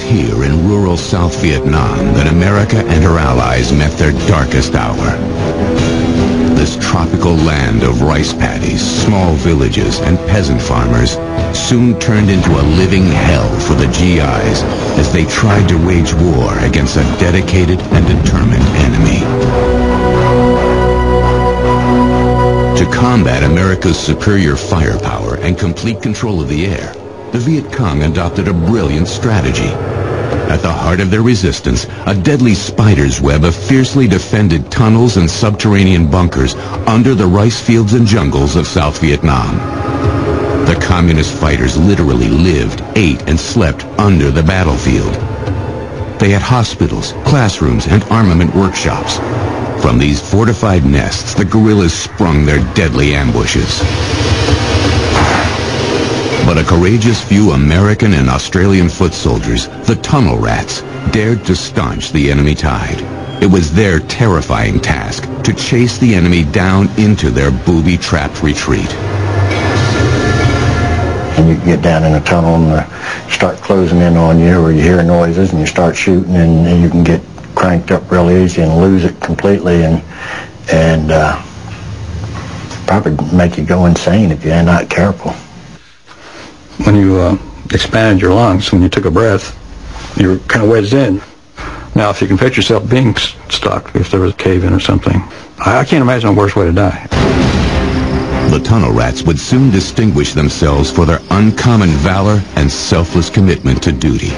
here in rural South Vietnam that America and her allies met their darkest hour. This tropical land of rice paddies, small villages, and peasant farmers soon turned into a living hell for the GIs as they tried to wage war against a dedicated and determined enemy. To combat America's superior firepower and complete control of the air, the Viet Cong adopted a brilliant strategy. At the heart of their resistance, a deadly spider's web of fiercely defended tunnels and subterranean bunkers under the rice fields and jungles of South Vietnam. The communist fighters literally lived, ate, and slept under the battlefield. They had hospitals, classrooms, and armament workshops. From these fortified nests, the guerrillas sprung their deadly ambushes. But a courageous few American and Australian foot soldiers, the tunnel rats, dared to staunch the enemy tide. It was their terrifying task to chase the enemy down into their booby-trapped retreat. And you get down in a tunnel and start closing in on you, or you hear noises and you start shooting, and you can get cranked up real easy and lose it completely, and probably make you go insane if you're not careful. When you expanded your lungs, when you took a breath, you were kind of wedged in. Now, if you can picture yourself being stuck, if there was a cave-in or something, I can't imagine a worse way to die. The tunnel rats would soon distinguish themselves for their uncommon valor and selfless commitment to duty.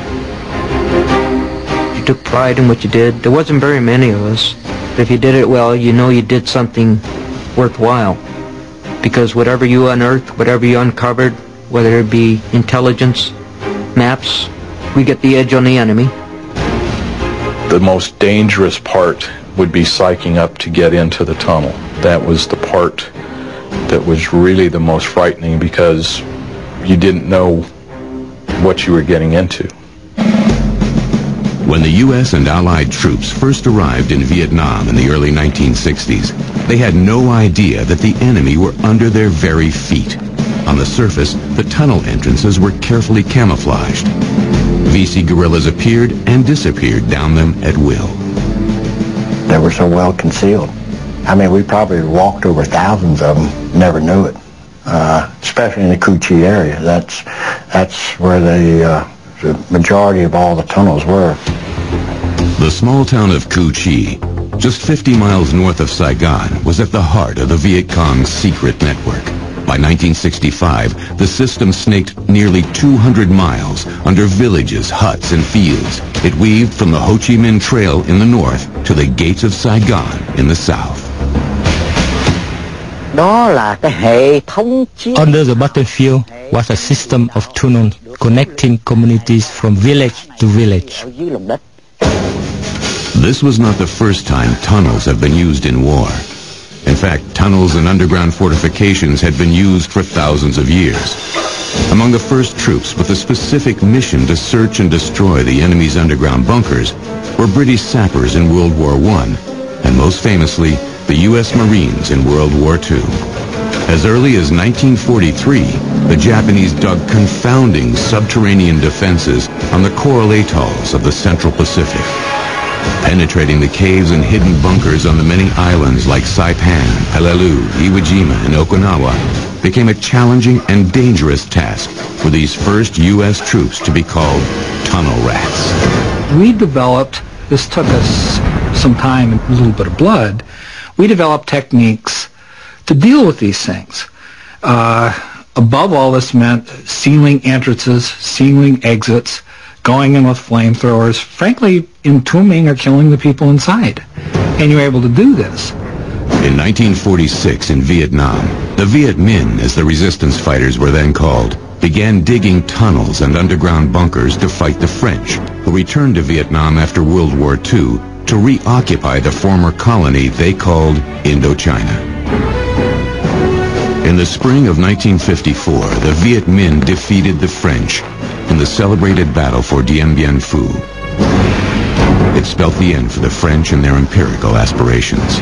You took pride in what you did. There wasn't very many of us. But if you did it well, you know you did something worthwhile. Because whatever you unearthed, whatever you uncovered, whether it be intelligence, maps, we get the edge on the enemy. The most dangerous part would be psyching up to get into the tunnel. That was the part that was really the most frightening, because you didn't know what you were getting into. When the U.S. and Allied troops first arrived in Vietnam in the early 1960s, they had no idea that the enemy were under their very feet. On the surface, the tunnel entrances were carefully camouflaged. VC guerrillas appeared and disappeared down them at will. They were so well concealed. I mean, we probably walked over thousands of them, never knew it. Especially in the Cu Chi area. That's where the majority of all the tunnels were. The small town of Cu Chi, just 50 miles north of Saigon, was at the heart of the Viet Cong's secret network. By 1965, the system snaked nearly 200 miles under villages, huts, and fields. It weaved from the Ho Chi Minh Trail in the north to the gates of Saigon in the south. Under the battlefield was a system of tunnels connecting communities from village to village. This was not the first time tunnels have been used in war. In fact, tunnels and underground fortifications had been used for thousands of years. Among the first troops with a specific mission to search and destroy the enemy's underground bunkers were British sappers in World War I, and most famously, the U.S. Marines in World War II. As early as 1943, the Japanese dug confounding subterranean defenses on the coral atolls of the Central Pacific. Penetrating the caves and hidden bunkers on the many islands like Saipan, Peleliu, Iwo Jima, and Okinawa became a challenging and dangerous task for these first U.S. troops to be called tunnel rats. We developed, this took us some time and a little bit of blood, we developed techniques to deal with these things. Above all, this meant sealing entrances, sealing exits, going in with flamethrowers, frankly, entombing or killing the people inside. And you're able to do this. In 1946 in Vietnam, the Viet Minh, as the resistance fighters were then called, began digging tunnels and underground bunkers to fight the French, who returned to Vietnam after World War II to reoccupy the former colony they called Indochina. In the spring of 1954, the Viet Minh defeated the French in the celebrated battle for Dien Bien Phu. It spelt the end for the French and their empirical aspirations.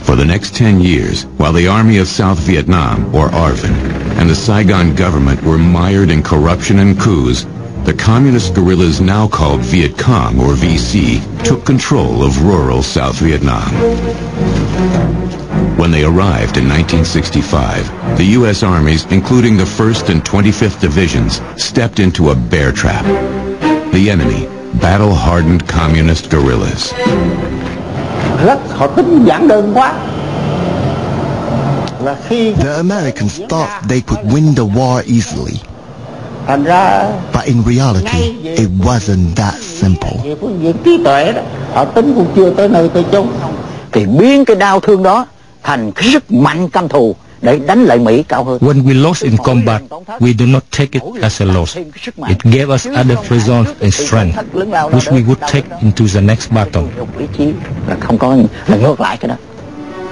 For the next 10 years, while the Army of South Vietnam, or ARVN, and the Saigon government were mired in corruption and coups, the the communist guerrillas now called Viet Cong, or VC, took control of rural South Vietnam. When they arrived in 1965, the U.S. armies, including the 1st and 25th Divisions, stepped into a bear trap. The enemy, battle-hardened communist guerrillas. The Americans thought they could win the war easily. But in reality, it wasn't that simple. Thì biến cái đau thương đó thành cái sức mạnh căm thù để đánh lại Mỹ cao hơn. When we lost in combat, we do not take it as a loss. It gave us added resolve and strength, which we would take into the next battle. Không có là ngược lại cái đó.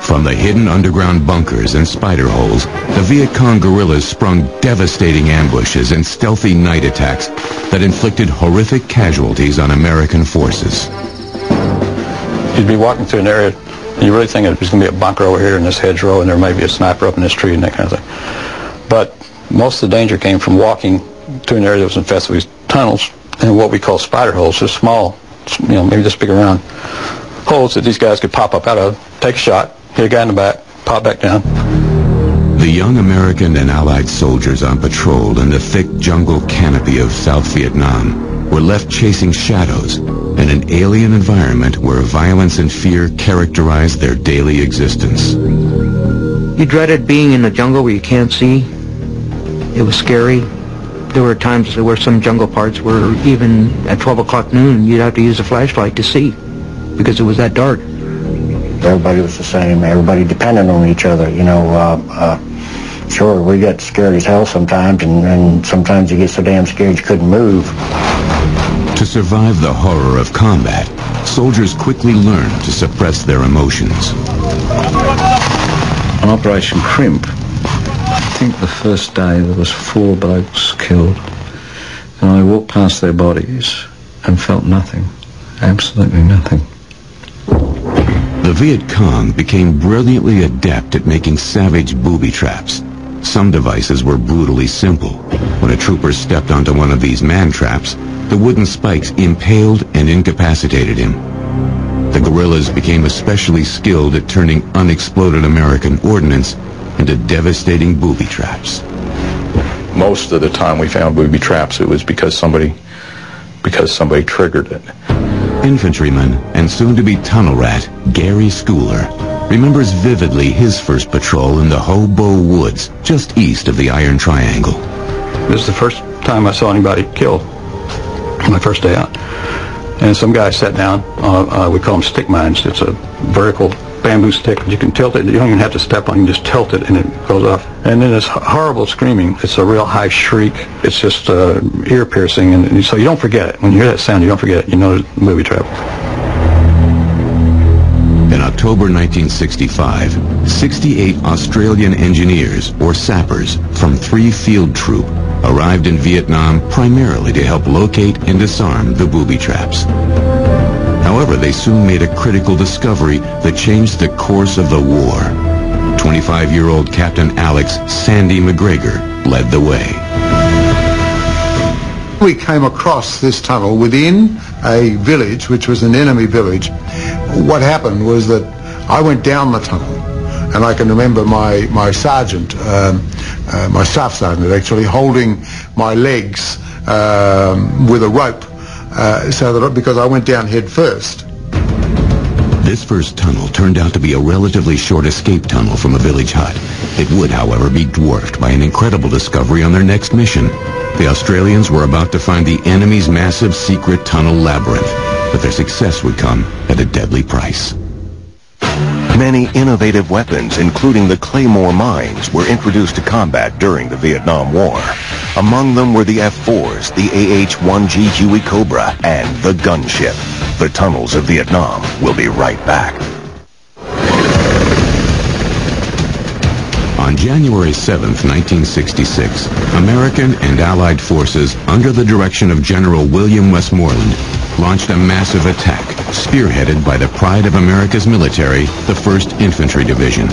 From the hidden underground bunkers and spider holes, the Viet Cong guerrillas sprung devastating ambushes and stealthy night attacks that inflicted horrific casualties on American forces. You'd be walking through an area, and you really think there's going to be a bunker over here in this hedgerow, and there may be a sniper up in this tree and that kind of thing. But most of the danger came from walking to an area that was infested with these tunnels and what we call spider holes, just small, maybe this big around, holes that these guys could pop up out of, take a shot, hit a guy in the back, pop back down. The young American and Allied soldiers on patrol in the thick jungle canopy of South Vietnam were left chasing shadows in an alien environment where violence and fear characterized their daily existence. You dreaded being in a jungle where you can't see. It was scary. There were times there were some jungle parts where even at 12 o'clock noon you'd have to use a flashlight to see because it was that dark. Everybody was the same. Everybody depended on each other. Sure, we got scared as hell sometimes, and sometimes you get so damn scared you couldn't move. To survive the horror of combat, soldiers quickly learned to suppress their emotions. On Operation Crimp, I think the first day there was 4 blokes killed, and I walked past their bodies and felt nothing, absolutely nothing. The Viet Cong became brilliantly adept at making savage booby traps. Some devices were brutally simple. When a trooper stepped onto one of these man traps, the wooden spikes impaled and incapacitated him. The guerrillas became especially skilled at turning unexploded American ordnance into devastating booby traps. Most of the time we found booby traps, it was because somebody triggered it. Infantryman and soon-to-be tunnel rat Gary Schooler remembers vividly his first patrol in the Hobo Woods, just east of the Iron Triangle. This is the first time I saw anybody killed, my first day out. And some guy sat down, we call them stick mines. It's a vertical bamboo stick. You can tilt it. You don't even have to step on it. You can just tilt it and it goes off. And then this horrible screaming. It's a real high shriek. It's just ear piercing. And so you don't forget it. When you hear that sound, you don't forget it. You know it's a booby trap. In October 1965, 68 Australian engineers, or sappers, from 3 Field Troop arrived in Vietnam primarily to help locate and disarm the booby traps. However, they soon made a critical discovery that changed the course of the war. 25-year-old Captain Alex Sandy McGregor led the way. We came across this tunnel within a village, which was an enemy village. What happened was that I went down the tunnel, and I can remember my sergeant, my staff sergeant actually, holding my legs with a rope, because I went down head first. This first tunnel turned out to be a relatively short escape tunnel from a village hut. It would, however, be dwarfed by an incredible discovery on their next mission. The Australians were about to find the enemy's massive secret tunnel labyrinth, but their success would come at a deadly price. Many innovative weapons, including the Claymore mines, were introduced to combat during the Vietnam War. Among them were the F-4s, the AH-1G Huey Cobra, and the gunship. The tunnels of Vietnam will be right back. On January 7, 1966, American and Allied forces, under the direction of General William Westmoreland, launched a massive attack, spearheaded by the pride of America's military, the 1st Infantry Division.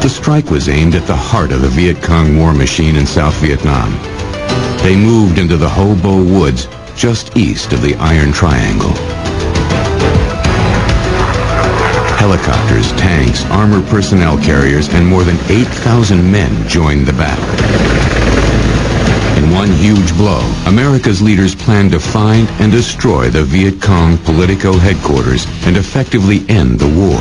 The strike was aimed at the heart of the Viet Cong war machine in South Vietnam. They moved into the Hobo Woods just east of the Iron Triangle. Helicopters, tanks, armored personnel carriers, and more than 8,000 men joined the battle. In one huge blow, America's leaders planned to find and destroy the Viet Cong Politico headquarters and effectively end the war.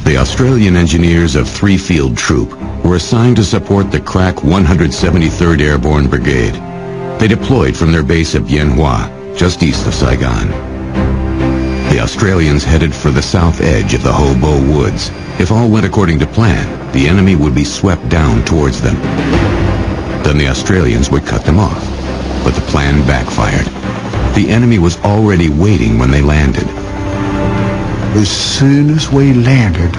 The Australian engineers of 3 Field Troop were assigned to support the crack 173rd Airborne Brigade. They deployed from their base at Bien Hoa, just east of Saigon. The Australians headed for the south edge of the Hobo Woods. If all went according to plan, the enemy would be swept down towards them. Then the Australians would cut them off. But the plan backfired. The enemy was already waiting when they landed. As soon as we landed,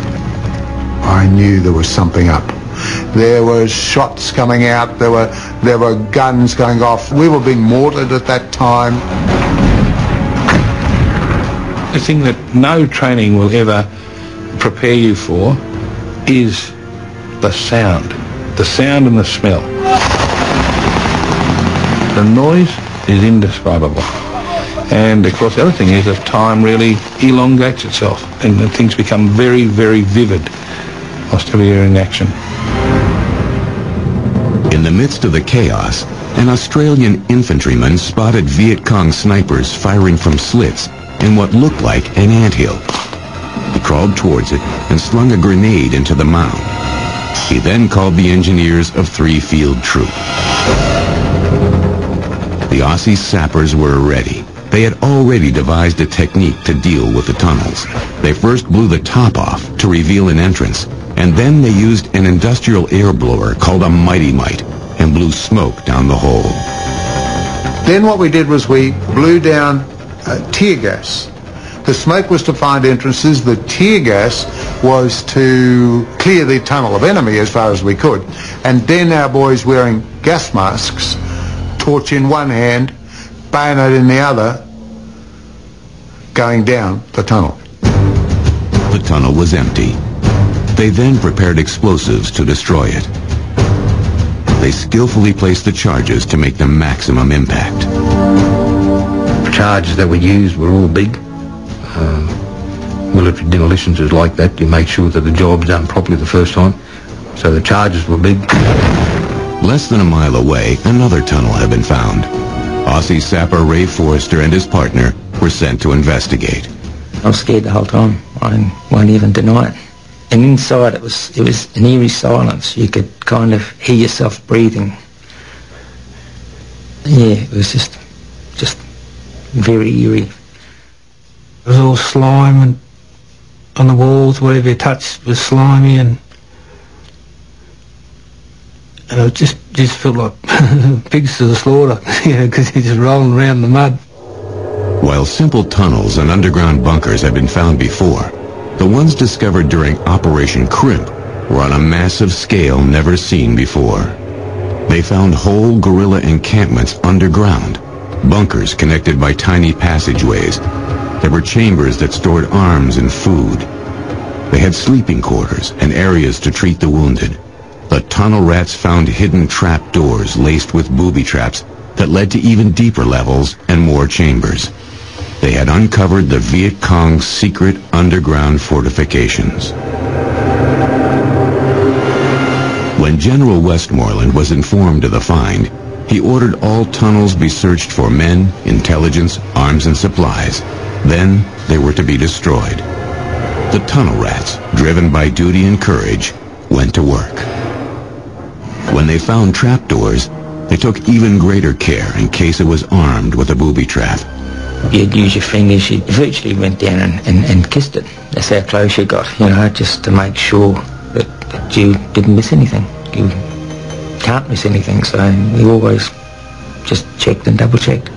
I knew there was something up. There were shots coming out, there were guns going off. We were being mortared at that time. The thing that no training will ever prepare you for is the sound and the smell. The noise is indescribable. And of course the other thing is that time really elongates itself and things become very, very vivid whilst you're in action. In the midst of the chaos, an Australian infantryman spotted Viet Cong snipers firing from slits in what looked like an anthill. He crawled towards it and slung a grenade into the mound. He then called the engineers of 3 Field Troop. The Aussie sappers were ready. They had already devised a technique to deal with the tunnels. They first blew the top off to reveal an entrance, and then they used an industrial air blower called a Mighty Mite and blew smoke down the hole. Then what we did was we blew down tear gas. The smoke was to find entrances. The tear gas was to clear the tunnel of enemy as far as we could. And then our boys wearing gas masks, torch in one hand, bayonet in the other, going down the tunnel. The tunnel was empty. They then prepared explosives to destroy it. They skillfully placed the charges to make the maximum impact. The charges that were used were all big. Military demolitions is like that. You make sure that the job's done properly the first time. So the charges were big. Less than a mile away, another tunnel had been found. Aussie sapper Ray Forrester and his partner were sent to investigate. I was scared the whole time. I won't even deny it. And inside it was an eerie silence. You could kind of hear yourself breathing. Yeah, it was just very eerie. It was all slime and on the walls, whatever you touched was slimy, and it just felt like pigs to the slaughter, because you're just rolling around in the mud. While simple tunnels and underground bunkers had been found before, the ones discovered during Operation Crimp were on a massive scale never seen before. They found whole guerrilla encampments underground, bunkers connected by tiny passageways. There were chambers that stored arms and food. They had sleeping quarters and areas to treat the wounded. The tunnel rats found hidden trap doors laced with booby traps that led to even deeper levels and more chambers. They had uncovered the Viet Cong's secret underground fortifications. When General Westmoreland was informed of the find, he ordered all tunnels be searched for men, intelligence, arms, and supplies. Then they were to be destroyed. The tunnel rats, driven by duty and courage, went to work. When they found trapdoors, they took even greater care in case it was armed with a booby trap. You'd use your fingers, you virtually went down and kissed it. That's how close you got, just to make sure that you didn't miss anything. You can't miss anything, so you always just checked and double-checked.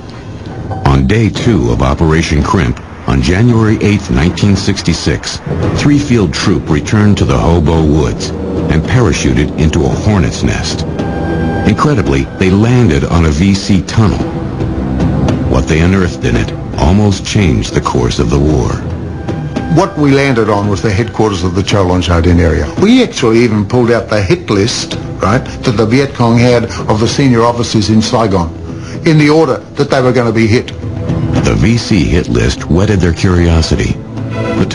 On day 2 of Operation Crimp, on January 8, 1966, 3 Field Troop returned to the Hobo Woods and parachuted into a hornet's nest. Incredibly, they landed on a VC tunnel. What they unearthed in it almost changed the course of the war. What we landed on was the headquarters of the Cholon Chardin area. We actually even pulled out the hit list, right, that the Viet Cong had of the senior officers in Saigon, in the order that they were going to be hit. The VC hit list whetted their curiosity.